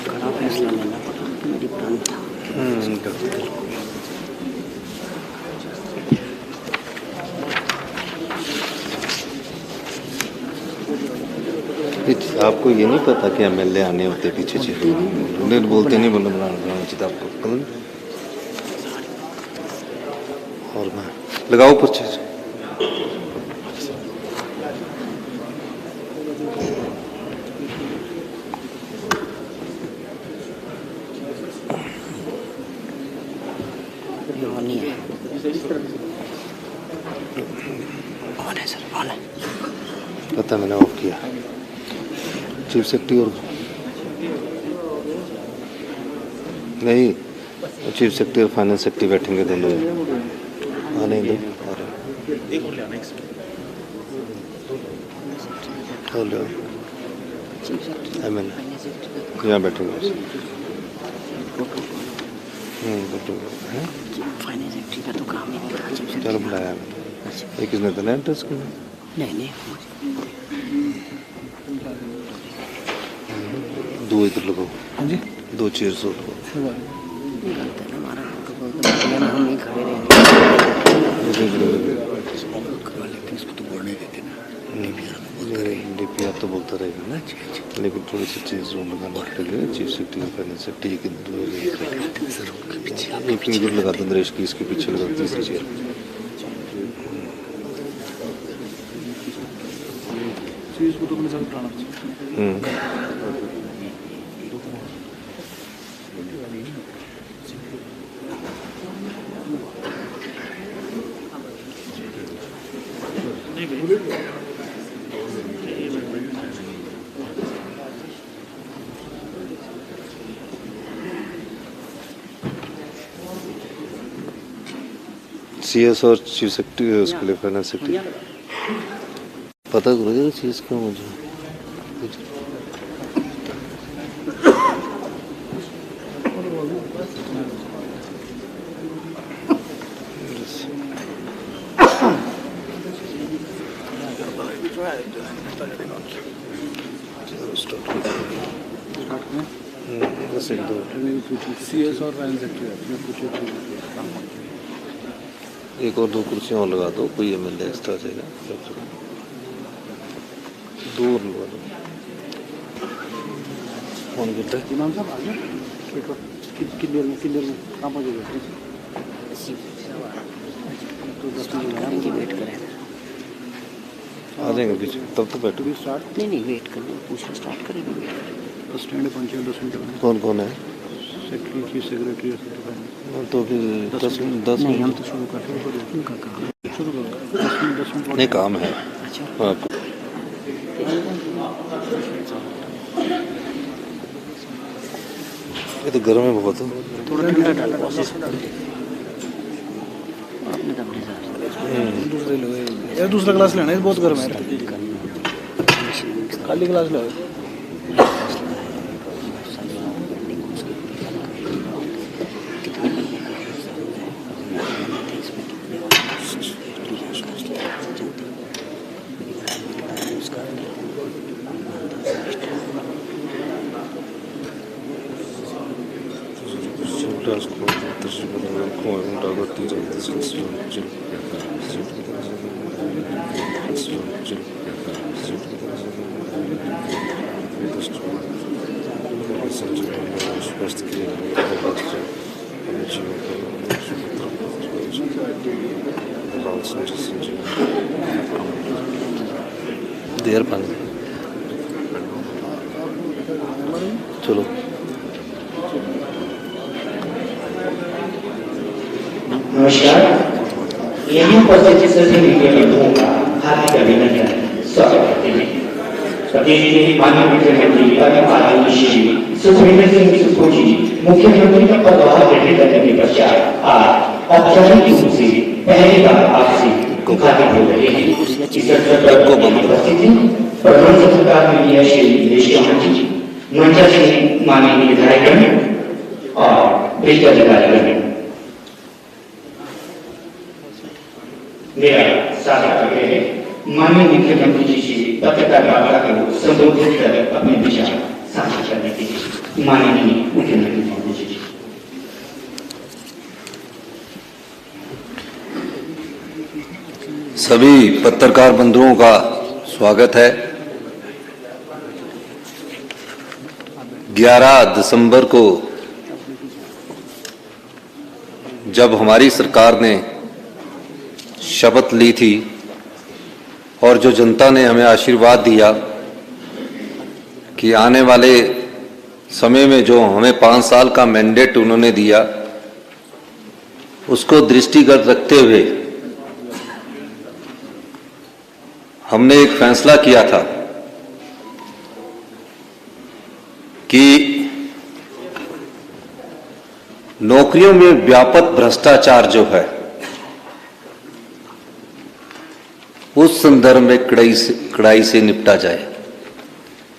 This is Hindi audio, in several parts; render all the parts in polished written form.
कड़ा फैसला लेना पड़ा मेरी प्राण था। आपको ये नहीं पता कि एमएलए आने होते पीछे से बोलते नहीं बोलना बनाना उचित आपको कल और मैं लगाओ पूछे पता मैंने ऑफ किया चीफ सेक्रेटरी और नहीं चीफ सेक्रेटरी और फाइनेंस सेक्रेटरी बैठेंगे दोनों आने दो हेलो यहाँ बैठेंगे फाइनेंस सेक्रेटरी का तो काम ही नहीं था। चलो बुलाया मैंने किसने तो नहीं इंटरेस्ट किया नहीं दो इधर लगाओ जी 2 चेयर्स हो हम नहीं खड़े रहेंगे इसको तो बोलने देते ना डीपीआर तो बोलता रहेगा ना लेकिन थोड़ी सी चीज़ लगाना पड़ेगा चीफ सेक्रेटरी फाइनेंस सेक्रेटरी के एक इधर लगा दो नरेश की इसके पीछे लगा तीसरी चेयर सीएस और चीफ सेक्रेटरी उसके लिए फाइनेंस सेक्रेटरी पता करो चीज़ का मुझे सीएस और फाइनेंस सेक्रेटरी एक और 2 कुर्सियाँ और लगा दो कोई एमएलए एक्स्ट्रा चाहिए दूर लगा दो कौन करता है इमाम साहब आ गए कितनी देर में कहाँ पहुँचेगा तो 10 मिनट वेट करें आ जाएंगे पीछे तब तो बैठो स्टार्ट नहीं वेट करना पूछना स्टार्ट करेंगे बस स्टैंड पहुँचे 10 मिनट में कौन कौन है सेक्रेटरी चीफ सेक्रेटरी तो फिर 10 नहीं हम मिनट तो शुरू करते हैं उनका काम शुरू करो 10 मिनट नहीं काम है अच्छा हाँ ये तो गर्म है बहुत थोड़ा ठंडा डाला आपने तो अपने साथ दूसरे लो यार दूसरा ग्लास लेना है बहुत गर्म है खाली ग्लास लो देर पानी चलो नमस्कार यही उपस्थित सभी मीडिया बंधुओं का हार्दिक अभिनंदन स्वागत करते हैं। प्रतिनिधि माननीय मुख्यमंत्री कार्यपालन श्री सुखविंदर सिंह सुक्खू जी मुख्यमंत्री का पदभार ग्रहण करने के पश्चात आज औपचारिक रूप से पहली बार आपसे मुखातिब हो रहे हैं। इस अवसर पर उपस्थित हैं प्रधान सचिव मीडिया श्री दिनेश चौहान जी, मंचासीन माननीय विधायकगण, बेहतर कार्यक्रम मेरा साझा कर रहे हैं। माननीय मुख्यमंत्री जी से पत्रकार वार्ता को संबोधित कर अपने विचार साझा करने के लिए माननीय मुख्यमंत्री महोदय जी। सभी पत्रकार बंधुओं का स्वागत है। 11 दिसंबर को जब हमारी सरकार ने शपथ ली थी और जो जनता ने हमें आशीर्वाद दिया कि आने वाले समय में जो हमें 5 साल का मैंडेट उन्होंने दिया, उसको दृष्टिगत रखते हुए हमने एक फैसला किया था कि नौकरियों में व्यापक भ्रष्टाचार जो है उस संदर्भ में कड़ाई से निपटा जाए।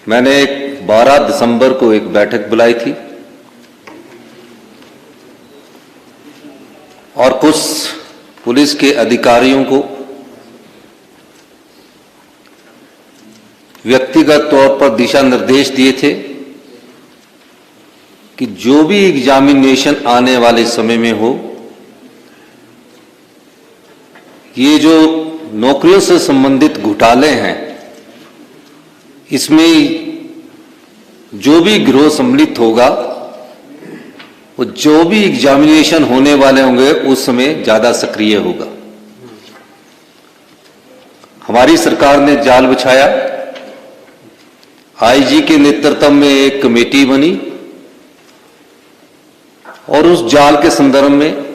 मैंने 12 दिसंबर को एक बैठक बुलाई थी और कुछ पुलिस के अधिकारियों को व्यक्तिगत तौर पर दिशा निर्देश दिए थे कि जो भी एग्जामिनेशन आने वाले समय में हो, ये जो नौकरियों से संबंधित घोटाले हैं, इसमें जो भी गिरोह सम्मिलित होगा, वो जो भी एग्जामिनेशन होने वाले होंगे उस समय ज्यादा सक्रिय होगा। हमारी सरकार ने जाल बिछाया। आईजी के नेतृत्व में एक कमेटी बनी और उस जाल के संदर्भ में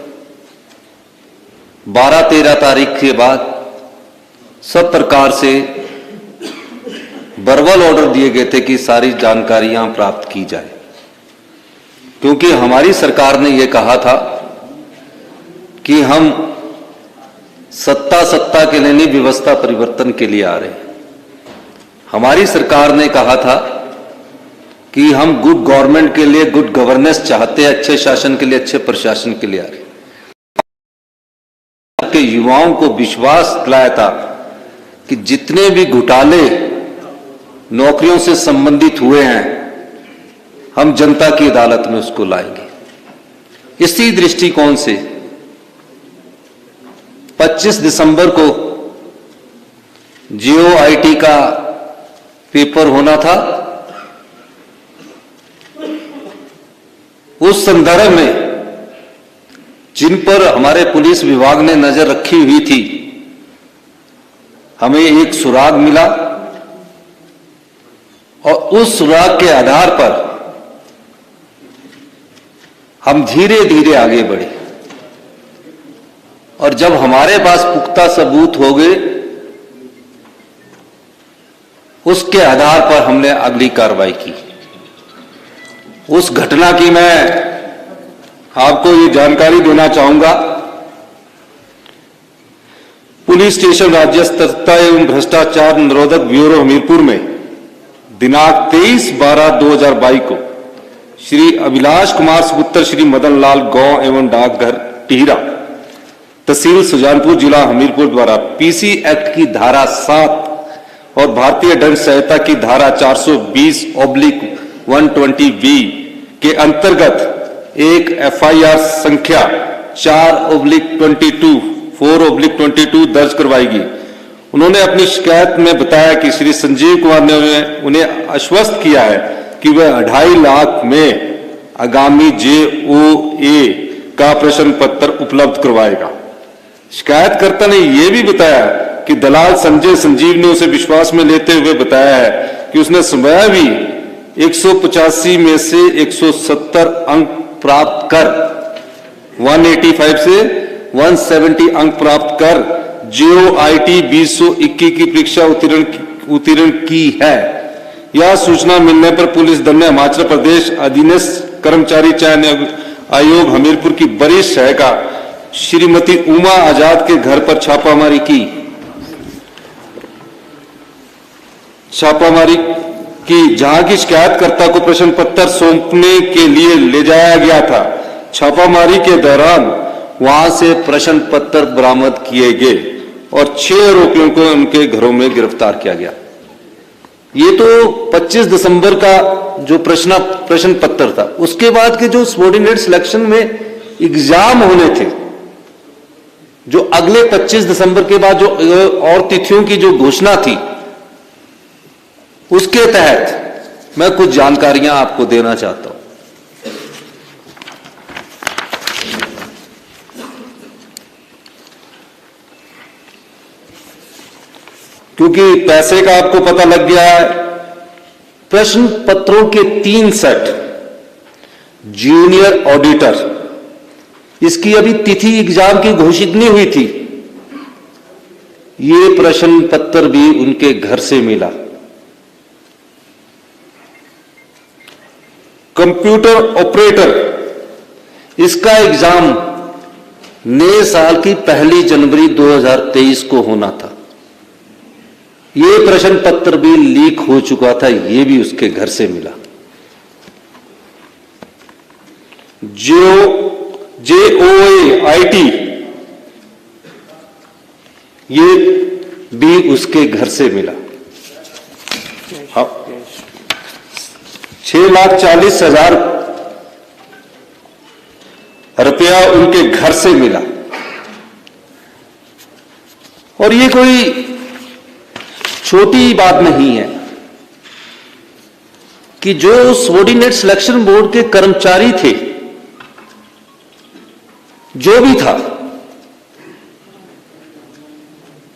12-13 तारीख के बाद सब प्रकार से वर्बल ऑर्डर दिए गए थे कि सारी जानकारियां प्राप्त की जाए, क्योंकि हमारी सरकार ने यह कहा था कि हम सत्ता के लिए नहीं, व्यवस्था परिवर्तन के लिए आ रहे हैं। हमारी सरकार ने कहा था कि हम गुड गवर्नमेंट के लिए गुड गवर्नेंस चाहते हैं, अच्छे शासन के लिए अच्छे प्रशासन के लिए आ रहे हैं। के युवाओं को विश्वास दिलाया था कि जितने भी घोटाले नौकरियों से संबंधित हुए हैं, हम जनता की अदालत में उसको लाएंगे। इसी दृष्टिकोण से 25 दिसंबर को JOIT का पेपर होना था। उस संदर्भ में जिन पर हमारे पुलिस विभाग ने नजर रखी हुई थी, हमें एक सुराग मिला और उस सुराग के आधार पर हम धीरे धीरे आगे बढ़े और जब हमारे पास पुख्ता सबूत हो गए, उसके आधार पर हमने अगली कार्रवाई की। उस घटना की मैं आपको ये जानकारी देना चाहूंगा। पुलिस स्टेशन राज्य स्तरीय एवं भ्रष्टाचार निरोधक ब्यूरो हमीरपुर में दिनांक 23/12/2022 को श्री अभिलाष कुमार सुपुत्र श्री मदन लाल गांव एवं डाकघर टिहरा, तहसील सुजानपुर, जिला हमीरपुर द्वारा PC एक्ट की धारा 7 और भारतीय दंड संहिता की धारा 420/120B के अंतर्गत एक FIR संख्या 4/22 दर्ज करवाई गई। उन्होंने अपनी शिकायत में बताया कि श्री संजीव कुमार ने उन्हें आश्वस्त किया है कि वह 2.5 लाख में आगामी JOA का प्रश्न पत्र उपलब्ध करवाएगा। शिकायतकर्ता ने यह भी बताया कि दलाल संजय संजीव ने उसे विश्वास में लेते हुए बताया है कि उसने स्वयं भी 185 में से 170 अंक प्राप्त कर 185 से 170 अंक प्राप्त कर JOIT 2021 की परीक्षा उत्तीर्ण की है। यह सूचना मिलने पर पुलिस दल ने हिमाचल प्रदेश अधीनस्थ कर्मचारी चयन आयोग हमीरपुर की वरिष्ठ सहायिका श्रीमती उमा आजाद के घर पर छापामारी की। जहां की शिकायतकर्ता को प्रश्न पत्र सौंपने के लिए ले जाया गया था। छापामारी के दौरान वहां से प्रश्न पत्र बरामद किए गए और 6 आरोपियों को उनके घरों में गिरफ्तार किया गया। ये तो 25 दिसंबर का जो प्रश्न पत्र था, उसके बाद के जो सबऑर्डिनेट सिलेक्शन में एग्जाम होने थे, जो अगले 25 दिसंबर के बाद जो और तिथियों की जो घोषणा थी, उसके तहत मैं कुछ जानकारियां आपको देना चाहता हूं। क्योंकि पैसे का आपको पता लग गया है, प्रश्न पत्रों के 3 सेट, जूनियर ऑडिटर, इसकी अभी तिथि एग्जाम की घोषित नहीं हुई थी, ये प्रश्न पत्र भी उनके घर से मिला। कंप्यूटर ऑपरेटर, इसका एग्जाम नए साल की 1 जनवरी 2023 को होना था, ये प्रश्न पत्र भी लीक हो चुका था, ये भी उसके घर से मिला। JOA IT, ये भी उसके घर से मिला। 6,40,000 रुपया उनके घर से मिला। और ये कोई छोटी बात नहीं है कि जो सबऑर्डिनेट सिलेक्शन बोर्ड के कर्मचारी थे, जो भी था,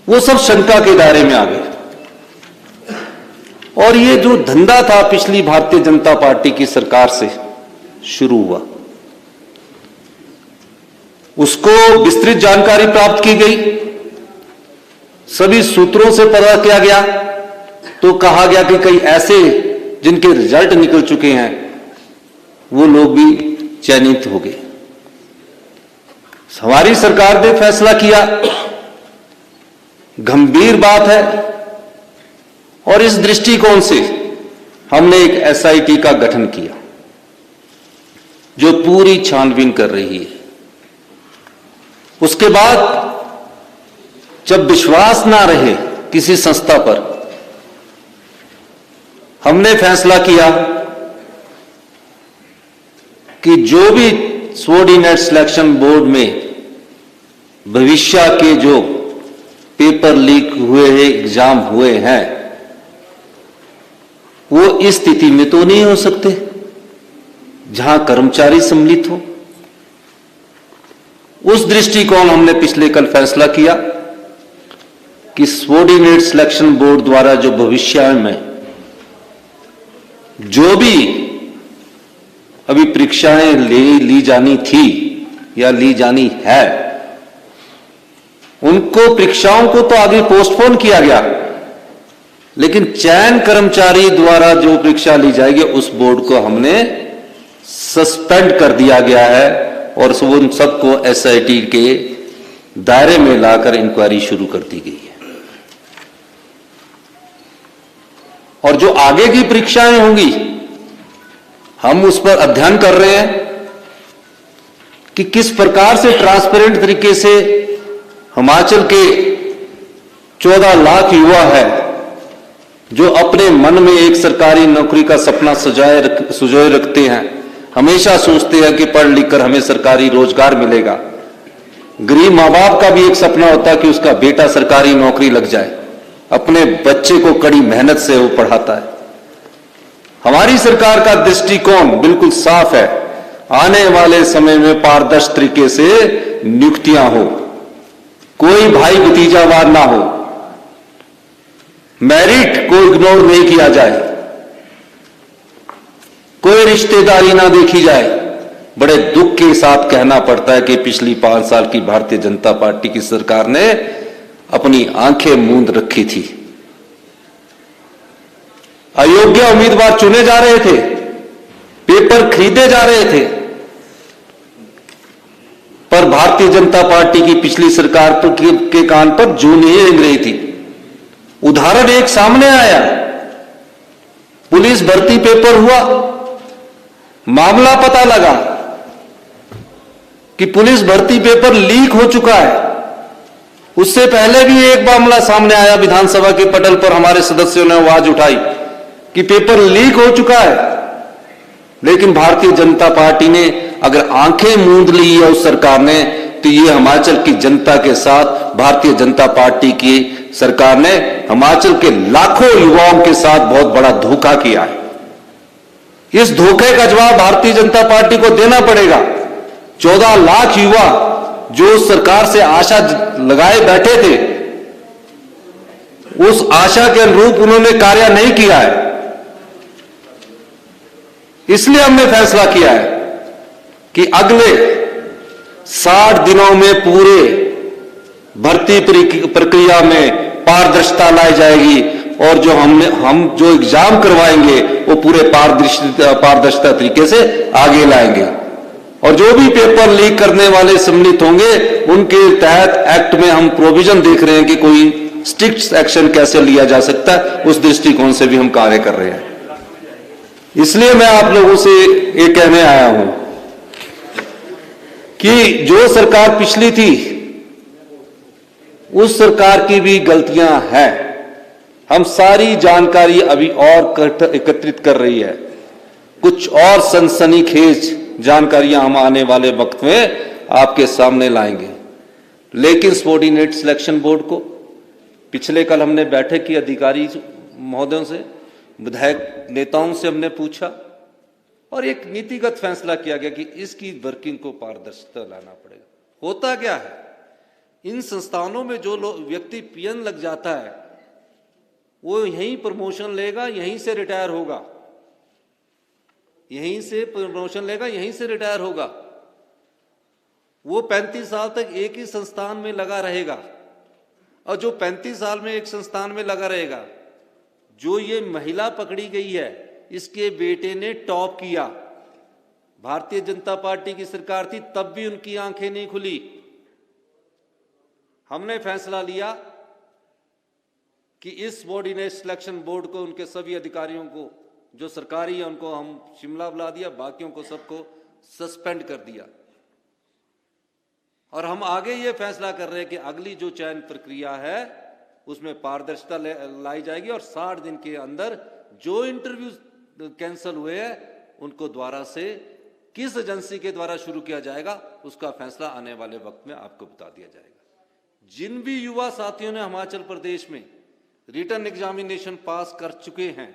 वो सब शंका के दायरे में आ गए। और ये जो धंधा था पिछली भारतीय जनता पार्टी की सरकार से शुरू हुआ, उसको विस्तृत जानकारी प्राप्त की गई, सभी सूत्रों से पता किया गया, तो कहा गया कि कई ऐसे जिनके रिजल्ट निकल चुके हैं, वो लोग भी चयनित हो गए। हमारी सरकार ने फैसला किया, गंभीर बात है, और इस दृष्टिकोण से हमने एक SIT का गठन किया, जो पूरी छानबीन कर रही है। उसके बाद जब विश्वास ना रहे किसी संस्था पर, हमने फैसला किया कि जो भी सबऑर्डिनेट सिलेक्शन बोर्ड में भविष्य के जो पेपर लीक हुए हैं, एग्जाम हुए हैं, वो इस स्थिति में तो नहीं हो सकते जहां कर्मचारी सम्मिलित हो। उस दृष्टिकोण हमने पिछले कल फैसला किया कि सबऑर्डिनेट सिलेक्शन बोर्ड द्वारा जो भविष्य में जो भी अभी परीक्षाएं ली जानी थी या ली जानी है, उनको परीक्षाओं को तो आगे पोस्टपोन किया गया, लेकिन चयन कर्मचारी द्वारा जो परीक्षा ली जाएगी उस बोर्ड को हमने सस्पेंड कर दिया गया है, और उन सबको SIT के दायरे में लाकर इंक्वायरी शुरू कर दी गई है। और जो आगे की परीक्षाएं होंगी, हम उस पर अध्ययन कर रहे हैं कि किस प्रकार से ट्रांसपेरेंट तरीके से हिमाचल के 14 लाख युवा है जो अपने मन में एक सरकारी नौकरी का सपना सुजोए रखते हैं, हमेशा सोचते हैं कि पढ़ लिख कर हमें सरकारी रोजगार मिलेगा। गरीब मां बाप का भी एक सपना होता है कि उसका बेटा सरकारी नौकरी लग जाए, अपने बच्चे को कड़ी मेहनत से वो पढ़ाता है। हमारी सरकार का दृष्टिकोण बिल्कुल साफ है, आने वाले समय में पारदर्शी तरीके से नियुक्तियां हो, कोई भाई भतीजावाद ना हो, मेरिट को इग्नोर नहीं किया जाए, कोई रिश्तेदारी ना देखी जाए। बड़े दुख के साथ कहना पड़ता है कि पिछली 5 साल की भारतीय जनता पार्टी की सरकार ने अपनी आंखें मूंद रखी थी। अयोग्य उम्मीदवार चुने जा रहे थे, पेपर खरीदे जा रहे थे, पर भारतीय जनता पार्टी की पिछली सरकार के कान पर जूं नहीं रेंग रही थी। उदाहरण एक सामने आया, पुलिस भर्ती पेपर हुआ, मामला पता लगा, कि पुलिस भर्ती पेपर लीक हो चुका है। उससे पहले भी एक मामला सामने आया, विधानसभा के पटल पर हमारे सदस्यों ने आवाज उठाई कि पेपर लीक हो चुका है, लेकिन भारतीय जनता पार्टी ने अगर आंखें मूंद ली है उस सरकार ने, तो ये हिमाचल की जनता के साथ भारतीय जनता पार्टी की सरकार ने हिमाचल के लाखों युवाओं के साथ बहुत बड़ा धोखा किया है। इस धोखे का जवाब भारतीय जनता पार्टी को देना पड़ेगा। 14 लाख युवा जो सरकार से आशा लगाए बैठे थे, उस आशा के अनुरूप उन्होंने कार्य नहीं किया है। इसलिए हमने फैसला किया है कि अगले 60 दिनों में पूरे भर्ती प्रक्रिया में पारदर्शिता लाई जाएगी और जो हम जो एग्जाम करवाएंगे वो पूरे पारदर्शिता तरीके से आगे लाएंगे। और जो भी पेपर लीक करने वाले सम्मिलित होंगे उनके तहत एक्ट में हम प्रोविजन देख रहे हैं कि कोई स्ट्रिक्ट एक्शन कैसे लिया जा सकता है, उस दृष्टिकोण से भी हम कार्य कर रहे हैं। इसलिए मैं आप लोगों से ये कहने आया हूं कि जो सरकार पिछली थी उस सरकार की भी गलतियां हैं। हम सारी जानकारी अभी और एकत्रित कर रही है, कुछ और सनसनीखेज जानकारियां हम आने वाले वक्त में आपके सामने लाएंगे। लेकिन सबऑर्डिनेट सिलेक्शन बोर्ड को पिछले कल हमने बैठक की, अधिकारी महोदयों से, विधायक नेताओं से हमने पूछा और एक नीतिगत फैसला किया गया कि इसकी वर्किंग को पारदर्शिता लाना पड़ेगा। होता क्या है, इन संस्थानों में जो व्यक्ति पीएन लग जाता है वो यहीं प्रमोशन लेगा, यहीं से रिटायर होगा, यहीं से प्रमोशन लेगा, यहीं से रिटायर होगा। वो 35 साल तक एक ही संस्थान में लगा रहेगा। और जो 35 साल में एक संस्थान में लगा रहेगा, जो ये महिला पकड़ी गई है, इसके बेटे ने टॉप किया। भारतीय जनता पार्टी की सरकार थी तब भी उनकी आंखें नहीं खुली। हमने फैसला लिया कि इस सबऑर्डिनेट सिलेक्शन बोर्ड को, उनके सभी अधिकारियों को जो सरकारी है उनको हम शिमला बुला दिया, बाकियों को सबको सस्पेंड कर दिया। और हम आगे ये फैसला कर रहे हैं कि अगली जो चयन प्रक्रिया है उसमें पारदर्शिता लाई जाएगी और 60 दिन के अंदर जो इंटरव्यू कैंसिल हुए हैं उनको द्वारा से किस एजेंसी के द्वारा शुरू किया जाएगा उसका फैसला आने वाले वक्त में आपको बता दिया जाएगा। जिन भी युवा साथियों ने हिमाचल प्रदेश में रिटन एग्जामिनेशन पास कर चुके हैं,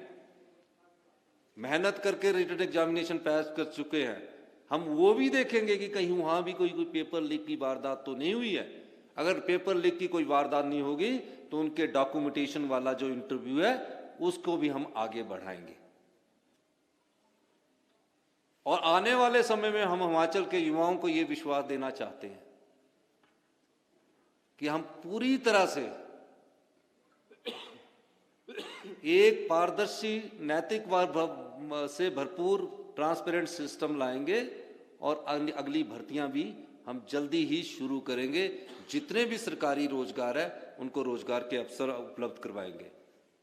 मेहनत करके रिटन एग्जामिनेशन पास कर चुके हैं, हम वो भी देखेंगे कि कहीं वहां भी कोई पेपर लीक की वारदात तो नहीं हुई है। अगर पेपर लीक की कोई वारदात नहीं होगी तो उनके डॉक्यूमेंटेशन वाला जो इंटरव्यू है उसको भी हम आगे बढ़ाएंगे। और आने वाले समय में हम हिमाचल के युवाओं को यह विश्वास देना चाहते हैं कि हम पूरी तरह से एक पारदर्शी, नैतिक से भरपूर ट्रांसपेरेंट सिस्टम लाएंगे और अगली भर्तियां भी हम जल्दी ही शुरू करेंगे। जितने भी सरकारी रोजगार है उनको रोजगार के अवसर उपलब्ध करवाएंगे।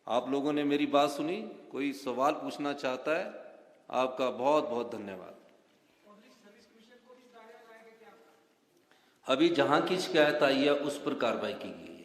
आप लोगों ने मेरी बात सुनी, कोई सवाल पूछना चाहता है? आपका बहुत बहुत धन्यवाद। अभी जहां की शिकायत आई है उस पर कार्रवाई की गई है।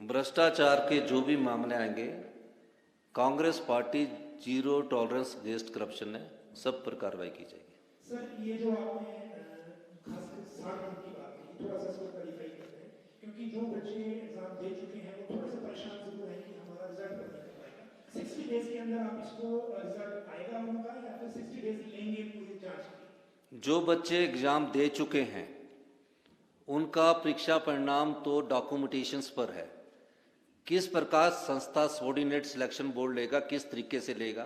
भ्रष्टाचार के जो भी मामले आएंगे, Congress party zero tolerance against corruption है, सब पर कार्रवाई की जाएगी। सर, ये जो आपने खास 60 दिन की बात की, थोड़ा सा इसको क्लैरिफाई करते हैं, क्योंकि जो बच्चे एग्जाम दे चुके हैं वो थोड़ा सा परेशान जरूर है कि हमारा रिजल्ट नहीं कर पाएगा। 60 डेज के अंदर आप इसको रिजल्ट आएगा उनका, या फिर 60 डेज लेंगे पूरी जांच की? जो बच्चे एग्जाम दे चुके हैं उनका परीक्षा परिणाम तो डॉक्यूमेंटेशंस पर है। किस प्रकार संस्था सबऑर्डिनेट सिलेक्शन बोर्ड लेगा, किस तरीके से लेगा,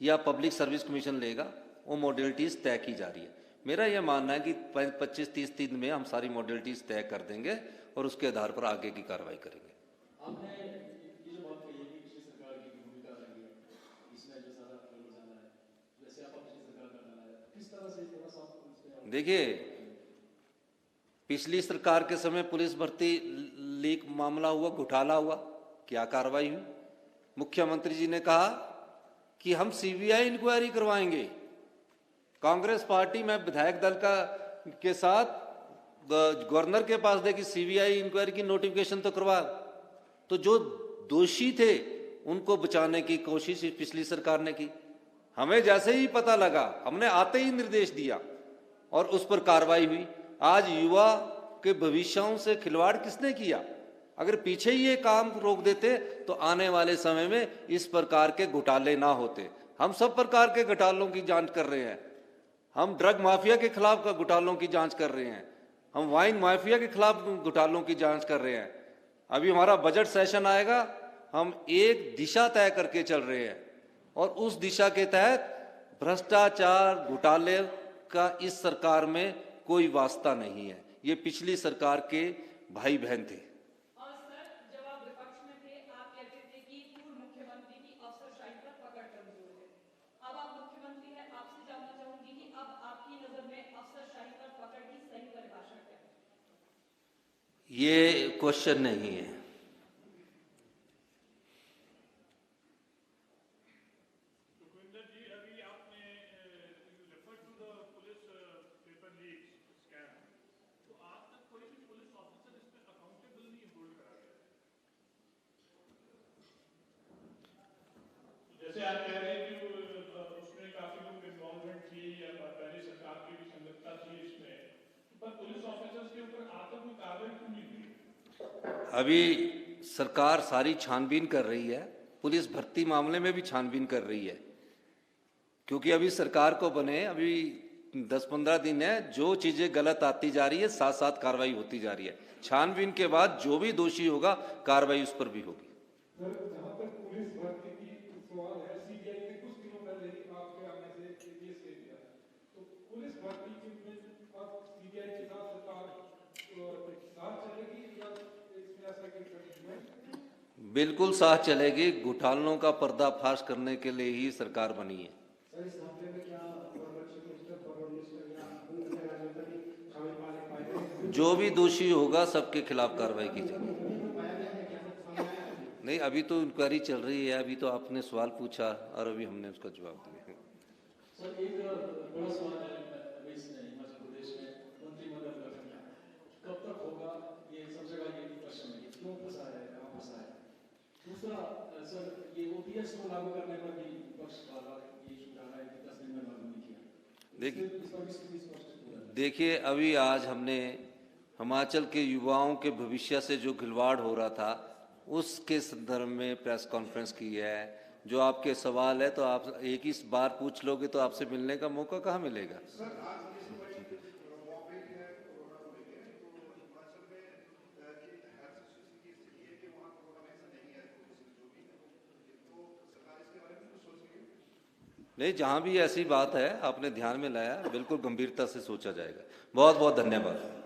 या पब्लिक सर्विस कमीशन लेगा, वो मॉडलिटीज तय की जा रही है। मेरा यह मानना है कि 25-30 दिन में हम सारी मॉडलिटीज तय कर देंगे और उसके आधार पर आगे की कार्रवाई करेंगे। आपने ये जो बात कही है कि पिछली सरकार की भूमिका रही है, इसमें जो सारा जाना है, जैसे आप पिछली सरकार का डाला है, किस तरह से थोड़ा सा देखिए, पिछली सरकार के समय पुलिस भर्ती लीक मामला हुआ, घोटाला हुआ, क्या कार्रवाई हुई? मुख्यमंत्री जी ने कहा कि हम सीबीआई इंक्वायरी करवाएंगे। कांग्रेस पार्टी में विधायक दल के साथ गवर्नर के पास देखी सीबीआई इंक्वायरी की नोटिफिकेशन तो करवा, तो जो दोषी थे उनको बचाने की कोशिश पिछली सरकार ने की। हमें जैसे ही पता लगा, हमने आते ही निर्देश दिया और उस पर कार्रवाई हुई। आज युवा के भविष्यों से खिलवाड़ किसने किया? अगर पीछे ही ये काम रोक देते तो आने वाले समय में इस प्रकार के घोटाले ना होते। हम सब प्रकार के घोटालों की जांच कर रहे हैं। हम ड्रग माफिया के खिलाफ घोटालों की जांच कर रहे हैं, हम वाइन माफिया के खिलाफ घोटालों की जांच कर रहे हैं। अभी हमारा बजट सेशन आएगा, हम एक दिशा तय करके चल रहे हैं और उस दिशा के तहत भ्रष्टाचार घोटाले का इस सरकार में कोई वास्ता नहीं है। ये पिछली सरकार के भाई बहन थे। और सर, जब आप विपक्ष में थे, आप कहते थे कि पूर्व मुख्यमंत्री की अफसरशाही पर पकड़ कमजोर है। अब आप मुख्यमंत्री हैं, आपसे जानना चाहूंगी कि अब आपकी नजर में अफसरशाही पर पकड़ की सही परिभाषा क्या है? ये क्वेश्चन नहीं है। जैसे आप कह रहे हैं कि उसमें काफी लोग इन्वॉल्वमेंट थी या पहले सरकार की भी संगतता थी इसमें, पर पुलिस ऑफिसर्स के ऊपर आज तक कोई कार्रवाई क्यों नहीं हुई? अभी सरकार सारी छानबीन कर रही है, पुलिस भर्ती मामले में भी छानबीन कर रही है, क्योंकि अभी सरकार को बने अभी 10-15 दिन है। जो चीजें गलत आती जा रही है, साथ साथ कार्रवाई होती जा रही है। छानबीन के बाद जो भी दोषी होगा कार्रवाई उस पर भी होगी। सर, जहां तक पुलिस भर्ती की सवाल है, सीबीआई ने कुछ दिनों पहले ही आपके आने से केस ले लिया, तो पुलिस भर्ती में अब सीबीआई के साथ सरकार साथ चलेगी या इसमें ऐसा कोई? बिल्कुल साथ चलेगी। घोटालों का पर्दाफाश करने के लिए ही सरकार बनी है। सर, इस मामले में क्या जो भी दोषी होगा सबके खिलाफ कार्रवाई की जाएगी। नहीं, अभी तो इंक्वायरी चल रही है। अभी तो आपने सवाल पूछा और अभी हमने उसका जवाब दिया। सर, एक बड़ा सवाल है अभी इसमें हिमाचल प्रदेश में मंत्रिमंडल गठन कब तक होगा? ये सब जगह ये प्रश्न है, क्यों फंसा है, कहाँ फंसा है? दूसरा सर, ये ओपीएस को लागू करने पर भी विपक्ष बार-बार ये इशू उठा रहा है कि 10 दिन में लागू नहीं किया। देखिए, अभी आज हमने हिमाचल के युवाओं के भविष्य से जो खिलवाड़ हो रहा था उसके संदर्भ में प्रेस कॉन्फ्रेंस की है। जो आपके सवाल है तो आप एक ही बार पूछ लोगे तो आपसे मिलने का मौका कहाँ मिलेगा? नहीं, जहां भी ऐसी बात है आपने ध्यान में लाया, बिल्कुल गंभीरता से सोचा जाएगा। बहुत बहुत धन्यवाद।